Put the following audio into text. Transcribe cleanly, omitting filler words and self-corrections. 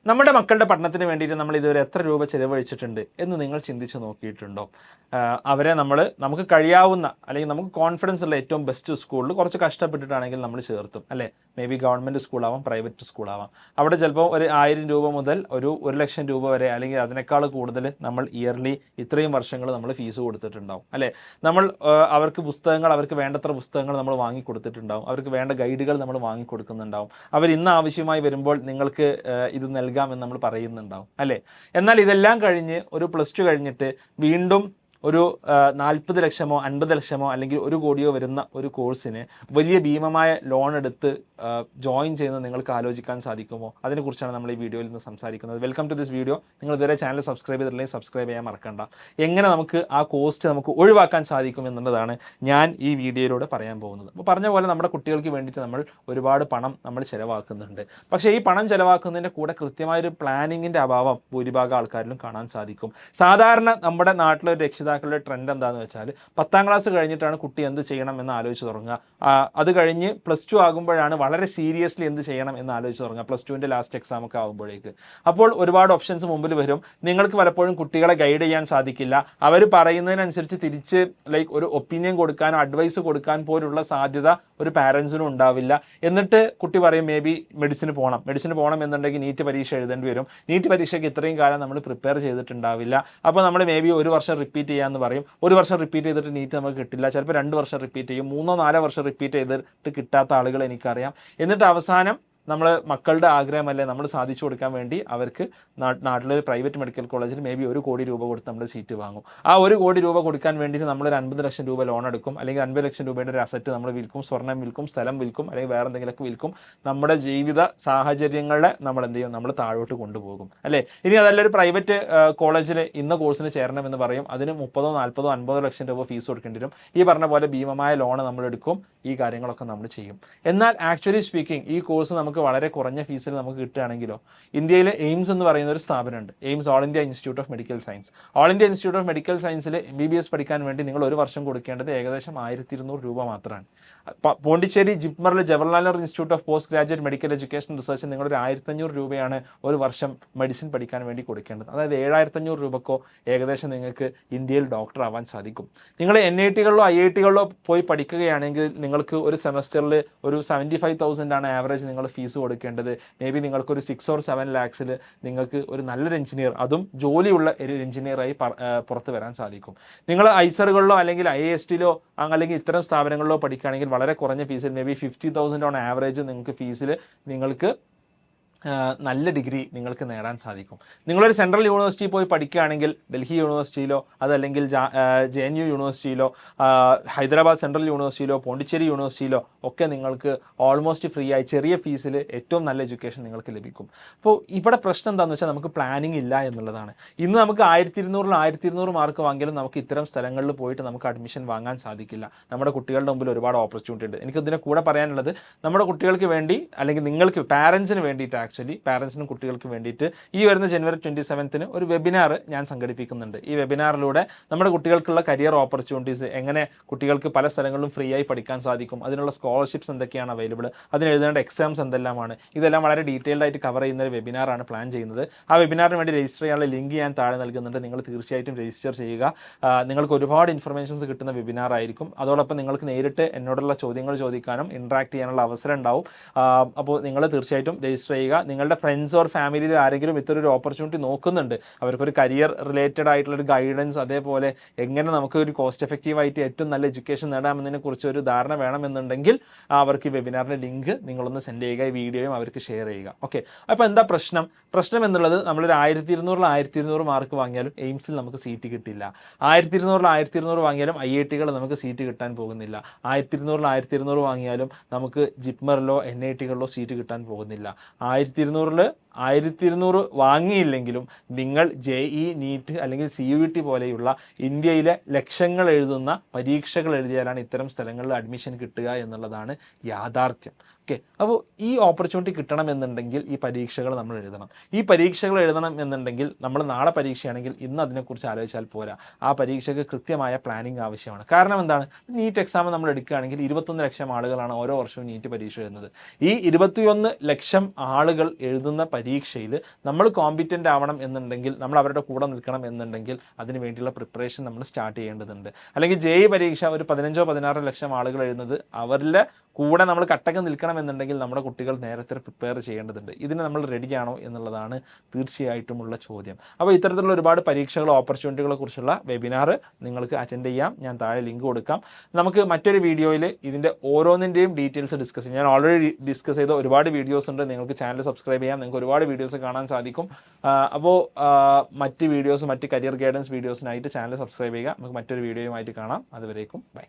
നമ്മുടെ മക്കളുടെ പഠനത്തിന് വേണ്ടിയിട്ട് നമ്മൾ ഇതുവരെ എത്ര രൂപ ചിലവഴിച്ചിട്ടുണ്ട് എന്ന് നിങ്ങൾ ചിന്തിച്ച് നോക്കിയിട്ടുണ്ടോ? അവരെ നമുക്ക് കഴിയാവുന്ന അല്ലെങ്കിൽ നമുക്ക് കോൺഫിഡൻസ് ഉള്ള ഏറ്റവും ബെസ്റ്റ് സ്കൂളിൽ കുറച്ച് കഷ്ടപ്പെട്ടിട്ടാണെങ്കിൽ നമ്മൾ ചേർത്തും അല്ലേ? മേ ബി ഗവൺമെൻറ് സ്കൂളാവാം, പ്രൈവറ്റ് സ്കൂളാവാം. അവിടെ ചിലപ്പോൾ ഒരു 1000 രൂപ മുതൽ ഒരു 1,00,000 രൂപ വരെ അല്ലെങ്കിൽ അതിനേക്കാൾ കൂടുതൽ നമ്മൾ ഇയർലി ഇത്രയും വർഷങ്ങൾ നമ്മൾ ഫീസ് കൊടുത്തിട്ടുണ്ടാവും അല്ലേ? നമ്മൾ അവർക്ക് പുസ്തകങ്ങൾ, അവർക്ക് വേണ്ടത്ര പുസ്തകങ്ങൾ നമ്മൾ വാങ്ങിക്കൊടുത്തിട്ടുണ്ടാവും, അവർക്ക് വേണ്ട ഗൈഡുകൾ നമ്മൾ വാങ്ങിക്കൊടുക്കുന്നുണ്ടാവും, അവർ ഇന്ന് ആവശ്യമായി വരുമ്പോൾ നിങ്ങൾക്ക് ഇത് നൽകാമെന്ന് നമ്മൾ പറയുന്നുണ്ടാവും അല്ലേ? എന്നാൽ ഇതെല്ലാം കഴിഞ്ഞ് ഒരു +2 കഴിഞ്ഞിട്ട് വീണ്ടും ഒരു 40 ലക്ഷമോ 50 ലക്ഷമോ അല്ലെങ്കിൽ 1 കോടിയോ വരുന്ന ഒരു കോഴ്സിന് വലിയ ഭീമമായ ലോൺ എടുത്ത് ജോയിൻ ചെയ്യുന്നത് നിങ്ങൾക്ക് ആലോചിക്കാൻ സാധിക്കുമോ? അതിനെക്കുറിച്ചാണ് നമ്മൾ ഈ വീഡിയോയിൽ നിന്ന് സംസാരിക്കുന്നത്. Welcome to this video. നിങ്ങൾ ഇതുവരെ ചാനൽ സബ്സ്ക്രൈബ് ചെയ്തിട്ടില്ലെങ്കിൽ സബ്സ്ക്രൈബ് ചെയ്യാൻ മറക്കണ്ട. എങ്ങനെ നമുക്ക് ആ കോസ്റ്റ് നമുക്ക് ഒഴിവാക്കാൻ സാധിക്കും എന്നുള്ളതാണ് ഞാൻ ഈ വീഡിയോയിലൂടെ പറയാൻ പോകുന്നത്. അപ്പോൾ പറഞ്ഞ പോലെ നമ്മുടെ കുട്ടികൾക്ക് വേണ്ടിയിട്ട് നമ്മൾ ഒരുപാട് പണം നമ്മൾ ചിലവാക്കുന്നുണ്ട്. പക്ഷേ ഈ പണം ചിലവാക്കുന്നതിൻ്റെ കൂടെ കൃത്യമായൊരു പ്ലാനിങ്ങിൻ്റെ അഭാവം ഭൂരിഭാഗം ആൾക്കാരിലും കാണാൻ സാധിക്കും. സാധാരണ നമ്മുടെ നാട്ടിലൊരു രക്ഷിതാക്കളുടെ ട്രെൻഡ് എന്താണെന്ന് വെച്ചാൽ 10ാം ക്ലാസ് കഴിഞ്ഞിട്ടാണ് കുട്ടി എന്ത് ചെയ്യണം എന്ന് ആലോചിച്ച് തുടങ്ങുക. അത് കഴിഞ്ഞ് +2 ആകുമ്പോഴാണ് വളരെ സീരിയസ്ലി എന്ത് ചെയ്യണം എന്ന് ആലോചിച്ച് തുടങ്ങുക, +2ൻ്റെ ലാസ്റ്റ് എക്സാം ഒക്കെ ആകുമ്പോഴേക്ക്. അപ്പോൾ ഒരുപാട് ഓപ്ഷൻസ് മുമ്പിൽ വരും. നിങ്ങൾക്ക് പലപ്പോഴും കുട്ടികളെ ഗൈഡ് ചെയ്യാൻ സാധിക്കില്ല. അവർ പറയുന്നതിനനുസരിച്ച് തിരിച്ച് ഒരു ഒപ്പീനിയൻ കൊടുക്കാനോ അഡ്വൈസ് കൊടുക്കാൻ പോലുള്ള സാധ്യത ഒരു പാരൻസിനും ഉണ്ടാവില്ല. എന്നിട്ട് കുട്ടി പറയും മേ ബി മെഡിസിന് പോകണം എന്നുണ്ടെങ്കിൽ നീറ്റ് പരീക്ഷ എഴുതേണ്ടി വരും. നീറ്റ് പരീക്ഷയ്ക്ക് ഇത്രയും കാലം നമ്മൾ പ്രിപ്പയർ ചെയ്തിട്ടുണ്ടാവില്ല. അപ്പോൾ നമ്മൾ മേ ബി 1 വർഷം റിപ്പീറ്റ് ചെയ്യാമെന്ന് പറയും. 1 വർഷം റിപ്പീറ്റ് ചെയ്തിട്ട് നീറ്റ് നമുക്ക് കിട്ടില്ല. ചിലപ്പോൾ 2 വർഷം റിപ്പീറ്റ് ചെയ്യും, 3-4 വർഷം റിപ്പീറ്റ് ചെയ്തിട്ട് കിട്ടാത്ത ആളുകൾ എനിക്കറിയാം. എന്നിട്ട് അവസാനം നമ്മൾ മക്കളുടെ ആഗ്രഹമല്ലേ നമ്മൾ സാധിച്ചു കൊടുക്കാൻ വേണ്ടി അവർക്ക് നാട്ടിലൊരു പ്രൈവറ്റ് മെഡിക്കൽ കോളേജിൽ മേ ബി 1 കോടി രൂപ കൊടുത്ത് നമ്മൾ സീറ്റ് വാങ്ങും. ആ 1 കോടി രൂപ കൊടുക്കാൻ വേണ്ടിയിട്ട് നമ്മളൊരു 50 ലക്ഷം രൂപ ലോൺ എടുക്കും, അല്ലെങ്കിൽ 50 ലക്ഷം രൂപയുടെ ഒരു അസറ്റ് നമ്മൾ വിൽക്കും, സ്വർണ്ണം വിൽക്കും, സ്ഥലം വിൽക്കും, അല്ലെങ്കിൽ വേറെ എന്തെങ്കിലുമൊക്കെ വിൽക്കും. നമ്മുടെ ജീവിത സാഹചര്യങ്ങളെ നമ്മൾ എന്ത് ചെയ്യും, നമ്മൾ താഴോട്ട് കൊണ്ടുപോകും അല്ലേ? ഇനി അതല്ല ഒരു പ്രൈവറ്റ് കോളേജിൽ ഇന്ന കോഴ്സിന് ചേരണമെന്ന് പറയും, അതിന് 30, 40, 50 ലക്ഷം രൂപ ഫീസ് കൊടുക്കേണ്ടി വരും. ഈ പറഞ്ഞ പോലെ ഭീമമായ ലോൺ നമ്മൾ എടുക്കും, ഈ കാര്യങ്ങളൊക്കെ നമ്മൾ ചെയ്യും. എന്നാൽ ആക്ച്വലി സ്പീക്കിംഗ് ഈ കോഴ്സ് നമുക്ക് വളരെ കുറഞ്ഞ ഫീസിൽ നമുക്ക് കിട്ടുകയാണെങ്കിലോ? ഇന്ത്യയിൽ എയിംസ് എന്ന് പറയുന്ന ഒരു സ്ഥാപനമുണ്ട്, AIIMS, all India institute of medical science. All India institute of medical സയൻസിൽ MBBS പഠിക്കാൻ വേണ്ടി നിങ്ങൾ 1 വർഷം കൊടുക്കേണ്ടത് ഏകദേശം 1200 രൂപ മാത്രമാണ്. പോണ്ടിച്ചേരി ജിപ്മറിൽ Jawaharlal Nehru institute of post graduate medical education research നിങ്ങളൊരു 1500 രൂപയാണ് 1 വർഷം മെഡിസിൻ പഠിക്കാൻ വേണ്ടി കൊടുക്കേണ്ടത്. അതായത് 7500 രൂപക്കോ ഏകദേശം നിങ്ങൾക്ക് ഇന്ത്യയിൽ ഡോക്ടർ ആവാൻ സാധിക്കും. നിങ്ങൾ NITകളിലോ IITകളിലോ പോയി പഠിക്കുകയാണെങ്കിൽ നിങ്ങൾക്ക് ഒരു സെമസ്റ്ററിൽ ഒരു 75,000 ആണ് ആവറേജ് നിങ്ങൾ ഫീസ് കൊടുക്കേണ്ടത്. മേ ബി നിങ്ങൾക്കൊരു 6 or 7 lakhs നിങ്ങൾക്ക് ഒരു നല്ലൊരു എഞ്ചിനീയർ, അതും ജോലിയുള്ള ഒരു എഞ്ചിനീയറായി പുറത്ത് വരാൻ സാധിക്കും. നിങ്ങൾ ഐസറുകളിലോ അല്ലെങ്കിൽ IISTയിലോ അല്ലെങ്കിൽ ഇത്തരം സ്ഥാപനങ്ങളിലോ പഠിക്കുകയാണെങ്കിൽ വളരെ കുറഞ്ഞ ഫീസിൽ മേ ബി 50,000 ഓൺ ആവറേജ് നിങ്ങൾക്ക് ഫീസിൽ നിങ്ങൾക്ക് നല്ല ഡിഗ്രി നിങ്ങൾക്ക് നേടാൻ സാധിക്കും. നിങ്ങളൊരു സെൻട്രൽ യൂണിവേഴ്സിറ്റി പോയി പഠിക്കുകയാണെങ്കിൽ ഡൽഹി യൂണിവേഴ്സിറ്റിയിലോ അതല്ലെങ്കിൽ JNU യൂണിവേഴ്സിറ്റിയിലോ ഹൈദരാബാദ് സെൻട്രൽ യൂണിവേഴ്സിറ്റിയിലോ പോണ്ടിച്ചേരി യൂണിവേഴ്സിറ്റിയിലോ ഒക്കെ നിങ്ങൾക്ക് ഓൾമോസ്റ്റ് ഫ്രീ ആയി ചെറിയ ഫീസിൽ ഏറ്റവും നല്ല എഡ്യൂക്കേഷൻ നിങ്ങൾക്ക് ലഭിക്കും. അപ്പോൾ ഇവിടെ പ്രശ്നം എന്താണെന്ന് വെച്ചാൽ നമുക്ക് പ്ലാനിങ് ഇല്ല എന്നുള്ളതാണ്. ഇന്ന് നമുക്ക് 1200 മാർക്ക് വാങ്ങിയാലും നമുക്ക് ഇത്തരം സ്ഥലങ്ങളിൽ പോയിട്ട് നമുക്ക് അഡ്മിഷൻ വാങ്ങാൻ സാധിക്കില്ല. നമ്മുടെ കുട്ടികളുടെ മുമ്പിൽ ഒരുപാട് ഓപ്പർച്യൂണിറ്റി ഉണ്ട്. എനിക്കിതിനെ കൂടെ പറയാനുള്ളത്, നമ്മുടെ കുട്ടികൾക്ക് വേണ്ടി അല്ലെങ്കിൽ നിങ്ങൾക്ക് പാരൻസിന് വേണ്ടിയിട്ട്, ആക്ച്വലി പാരൻസിനും കുട്ടികൾക്ക് വേണ്ടിയിട്ട് ഈ വരുന്ന January 27th ഒരു വെബിനാർ ഞാൻ സംഘടിപ്പിക്കുന്നുണ്ട്. ഈ വെബിനാറിലൂടെ നമ്മുടെ കുട്ടികൾക്കുള്ള കരിയർ ഓപ്പർച്യൂണിറ്റീസ്, എങ്ങനെ കുട്ടികൾക്ക് പല സ്ഥലങ്ങളിലും ഫ്രീ ആയി പഠിക്കാൻ സാധിക്കും, അതിനുള്ള സ്കോളർഷിപ്സ് എന്തൊക്കെയാണ് അവൈലബിൾ, അതിന് എഴുതേണ്ട എക്സാംസ് എന്തെല്ലാമാണ്, ഇതെല്ലാം വളരെ ഡീറ്റെയിൽഡ് ആയിട്ട് കവർ ചെയ്യുന്ന ഒരു വെബിനാറാണ് പ്ലാൻ ചെയ്യുന്നത്. ആ വെബിനാറിന് വേണ്ടി രജിസ്റ്റർ ചെയ്യാനുള്ള ലിങ്ക് ഞാൻ താഴെ നൽകുന്നുണ്ട്. നിങ്ങൾ തീർച്ചയായിട്ടും രജിസ്റ്റർ ചെയ്യുക. നിങ്ങൾക്ക് ഒരുപാട് ഇൻഫർമേഷൻസ് കിട്ടുന്ന വെബിനാർ ആയിരിക്കും. അതോടൊപ്പം നിങ്ങൾക്ക് നേരിട്ട് എന്നോടുള്ള ചോദ്യങ്ങൾ ചോദിക്കാനും ഇൻട്രാക്ട് ചെയ്യാനുള്ള അവസരം ഉണ്ടാവും. അപ്പോൾ നിങ്ങൾ തീർച്ചയായിട്ടും രജിസ്റ്റർ ചെയ്യുക. നിങ്ങളുടെ ഫ്രണ്ട്സ് ഓർ ഫാമിലിയിൽ ആരെങ്കിലും ഇത്തരൊരു ഓപ്പർച്യൂണിറ്റി നോക്കുന്നുണ്ട്, അവർക്കൊരു കരിയർ റിലേറ്റഡ് ആയിട്ടുള്ളൊരു ഗൈഡൻസ്, അതേപോലെ എങ്ങനെ നമുക്ക് ഒരു കോസ്റ്റ് എഫക്റ്റീവായിട്ട് ഏറ്റവും നല്ല എഡ്യൂക്കേഷൻ നേടാമെന്നതിനെ കുറിച്ച് ഒരു ധാരണ വേണമെന്നുണ്ടെങ്കിൽ അവർക്ക് ഈ വെബിനാറിൻ്റെ ലിങ്ക് നിങ്ങളൊന്ന് സെൻഡ് ചെയ്യുക, ഈ വീഡിയോയും അവർക്ക് ഷെയർ ചെയ്യുക. ഓക്കെ, അപ്പോൾ എന്താ പ്രശ്നം എന്നുള്ളത്, നമ്മളൊരു 1200 മാർക്ക് വാങ്ങിയാലും എയിംസിൽ നമുക്ക് സീറ്റ് കിട്ടില്ല. 1200 വാങ്ങിയാലും IITകൾ നമുക്ക് സീറ്റ് കിട്ടാൻ പോകുന്നില്ല. 1200 വാങ്ങിയാലും നമുക്ക് ജിപ്മറിലോ NITകളിലോ സീറ്റ് കിട്ടാൻ പോകുന്നില്ല. 1200 വാങ്ങിയില്ലെങ്കിലും നിങ്ങൾ JEE, നീറ്റ് അല്ലെങ്കിൽ CUET പോലെയുള്ള ഇന്ത്യയിലെ ലക്ഷങ്ങൾ എഴുതുന്ന പരീക്ഷകൾ എഴുതിയാലാണ് ഇത്തരം സ്ഥലങ്ങളിൽ അഡ്മിഷൻ കിട്ടുക എന്നുള്ളതാണ് യാഥാർത്ഥ്യം. ഓക്കെ, അപ്പോൾ ഈ ഓപ്പർച്യൂണിറ്റി കിട്ടണമെന്നുണ്ടെങ്കിൽ ഈ പരീക്ഷകൾ നമ്മൾ എഴുതണം. ഈ പരീക്ഷകൾ എഴുതണം എന്നുണ്ടെങ്കിൽ നമ്മൾ നാളെ പരീക്ഷയാണെങ്കിൽ ഇന്ന് അതിനെക്കുറിച്ച് ആലോചിച്ചാൽ പോരാ. ആ പരീക്ഷയ്ക്ക് കൃത്യമായ പ്ലാനിങ് ആവശ്യമാണ്. കാരണം എന്താണ്, നീറ്റ് എക്സാം നമ്മൾ എടുക്കുകയാണെങ്കിൽ 21 ലക്ഷം ആളുകളാണ് ഓരോ വർഷവും നീറ്റ് പരീക്ഷ എഴുതുന്നത്. ഈ 21 ലക്ഷം ആളുകൾ എഴുതുന്ന പരീക്ഷയിൽ നമ്മൾ കോമ്പിറ്റൻ്റ് ആവണം എന്നുണ്ടെങ്കിൽ, നമ്മൾ അവരുടെ കൂടെ നിൽക്കണം എന്നുണ്ടെങ്കിൽ അതിന് വേണ്ടിയുള്ള പ്രിപ്പറേഷൻ നമ്മൾ സ്റ്റാർട്ട് ചെയ്യേണ്ടതുണ്ട്. അല്ലെങ്കിൽ JEE പരീക്ഷ ഒരു 15-16 ലക്ഷം ആളുകൾ എഴുതുന്നത്, അവരുടെ കൂടെ നമ്മൾ കട്ടക്ക് നിൽക്കണം എന്നുണ്ടെങ്കിൽ നമ്മുടെ കുട്ടികൾ നേരത്തെ പ്രിപ്പയർ ചെയ്യേണ്ടതുണ്ട്. ഇതിന് നമ്മൾ റെഡിയാണോ എന്നുള്ളതാണ് തീർച്ചയായിട്ടുമുള്ള ചോദ്യം. അപ്പോൾ ഇത്തരത്തിലുള്ള ഒരുപാട് പരീക്ഷകൾ, ഓപ്പർച്യൂണിറ്റികളെ കുറിച്ചുള്ള വെബിനാർ നിങ്ങൾക്ക് അറ്റൻഡ് ചെയ്യാം. ഞാൻ താഴെ ലിങ്ക് കൊടുക്കാം. നമുക്ക് മറ്റൊരു വീഡിയോയിൽ ഇതിൻ്റെ ഓരോന്നിൻ്റെയും ഡീറ്റെയിൽസ് ഡിസ്കസ് ചെയ്യാം. ഞാൻ ഓൾറെഡി ഡിസ്കസ് ചെയ്ത ഒരുപാട് വീഡിയോസ് ഉണ്ട്. നിങ്ങൾക്ക് ചാനൽ സബ്സ്ക്രൈബ് ചെയ്യാം. നിങ്ങൾക്ക് ഒരുപാട് വീഡിയോസ് കാണാൻ സാധിക്കും. അപ്പോൾ മറ്റ് വീഡിയോസ്, മറ്റ് കരിയർ ഗൈഡൻസ് വീഡിയോസിനായിട്ട് ചാനൽ സബ്സ്ക്രൈബ് ചെയ്യുക. നമുക്ക് മറ്റൊരു വീഡിയോയുമായിട്ട് കാണാം. അതുവരേക്കും ബൈ.